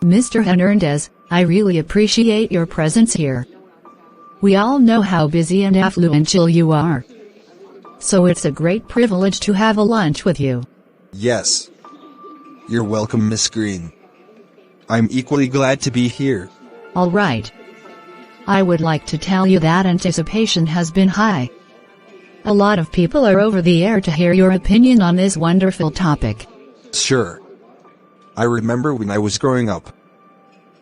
Mr. Hernandez, I really appreciate your presence here. We all know how busy and affluential you are. So it's a great privilege to have a lunch with you. Yes. You're welcome, Miss Green. I'm equally glad to be here. All right. I would like to tell you that anticipation has been high. A lot of people are over the air to hear your opinion on this wonderful topic. Sure. I remember when I was growing up.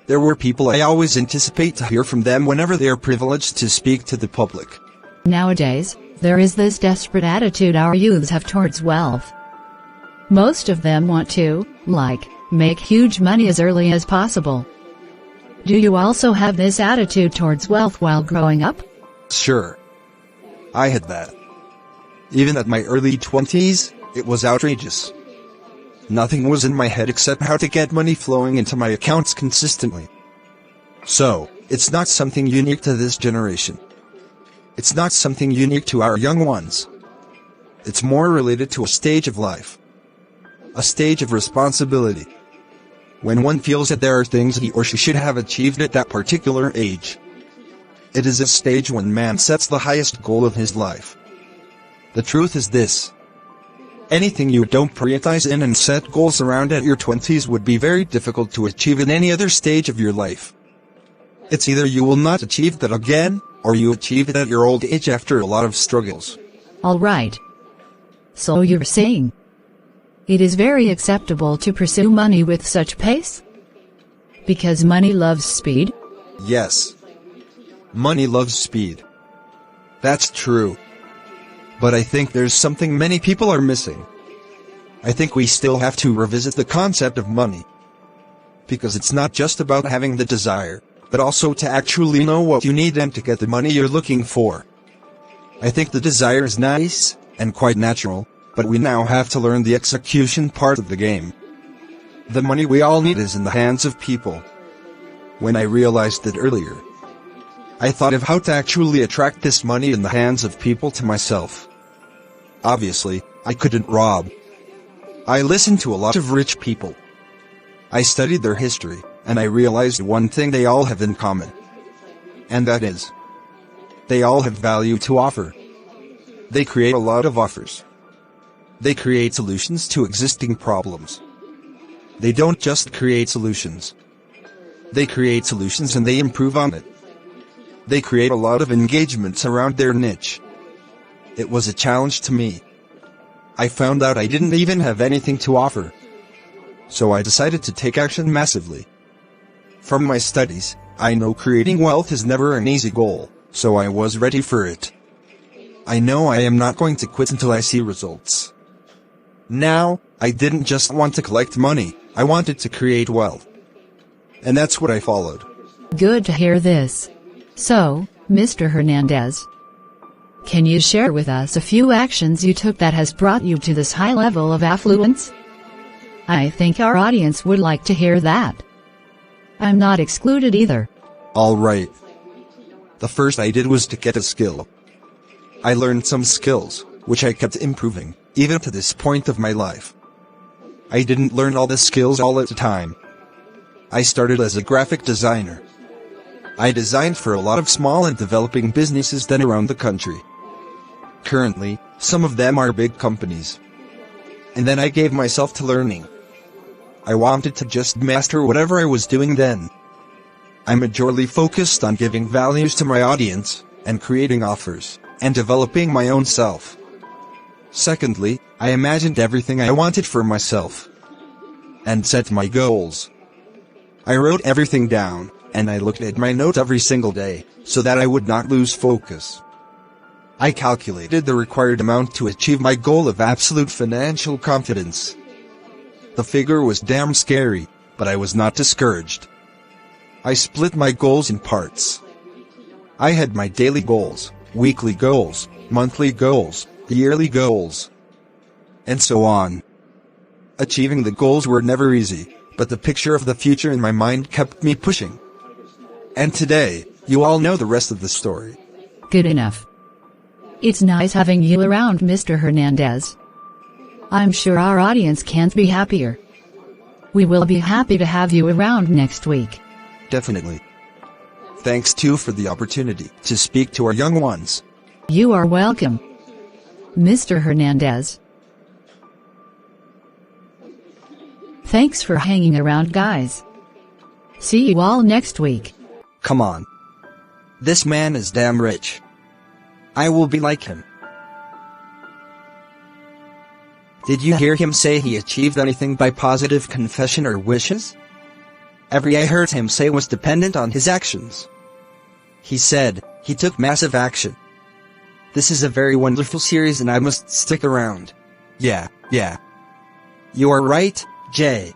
There were people I always anticipate to hear from them whenever they are privileged to speak to the public. Nowadays, there is this desperate attitude our youths have towards wealth. Most of them want to, make huge money as early as possible. Do you also have this attitude towards wealth while growing up? Sure. I had that. Even at my early 20s, it was outrageous. Nothing was in my head except how to get money flowing into my accounts consistently. So, it's not something unique to this generation. It's not something unique to our young ones. It's more related to a stage of life. A stage of responsibility. When one feels that there are things he or she should have achieved at that particular age. It is a stage when man sets the highest goal of his life. The truth is this. Anything you don't prioritize in and set goals around at your 20s would be very difficult to achieve in any other stage of your life. It's either you will not achieve that again, or you achieve it at your old age after a lot of struggles. All right. So you're saying it is very acceptable to pursue money with such pace? Because money loves speed? Yes. Money loves speed. That's true. But I think there's something many people are missing. I think we still have to revisit the concept of money. Because it's not just about having the desire, but also to actually know what you need and to get the money you're looking for. I think the desire is nice, and quite natural, but we now have to learn the execution part of the game. The money we all need is in the hands of people. When I realized it earlier, I thought of how to actually attract this money in the hands of people to myself. Obviously, I couldn't rob. I listened to a lot of rich people. I studied their history, and I realized one thing they all have in common. And that is, they all have value to offer. They create a lot of offers. They create solutions to existing problems. They don't just create solutions. They create solutions and they improve on it. They create a lot of engagements around their niche. It was a challenge to me. I found out I didn't even have anything to offer. So I decided to take action massively. From my studies, I know creating wealth is never an easy goal, so I was ready for it. I know I am not going to quit until I see results. Now, I didn't just want to collect money, I wanted to create wealth. And that's what I followed. Good to hear this. So, Mr. Hernandez, can you share with us a few actions you took that has brought you to this high level of affluence? I think our audience would like to hear that. I'm not excluded either. All right. The first I did was to get a skill. I learned some skills, which I kept improving, even to this point of my life. I didn't learn all the skills all at a time. I started as a graphic designer. I designed for a lot of small and developing businesses then around the country. Currently, some of them are big companies. And then I gave myself to learning. I wanted to just master whatever I was doing then. I'm majorly focused on giving values to my audience, and creating offers, and developing my own self. Secondly, I imagined everything I wanted for myself. And set my goals. I wrote everything down, and I looked at my notes every single day, so that I would not lose focus. I calculated the required amount to achieve my goal of absolute financial confidence. The figure was damn scary, but I was not discouraged. I split my goals in parts. I had my daily goals, weekly goals, monthly goals, yearly goals, and so on. Achieving the goals were never easy, but the picture of the future in my mind kept me pushing. And today, you all know the rest of the story. Good enough. It's nice having you around, Mr. Hernandez. I'm sure our audience can't be happier. We will be happy to have you around next week. Definitely. Thanks too for the opportunity to speak to our young ones. You are welcome, Mr. Hernandez. Thanks for hanging around, guys. See you all next week. Come on. This man is damn rich. I will be like him. Did you hear him say he achieved anything by positive confession or wishes? Every I heard him say was dependent on his actions. He said he took massive action. This is a very wonderful series and I must stick around. Yeah. You are right, Jay.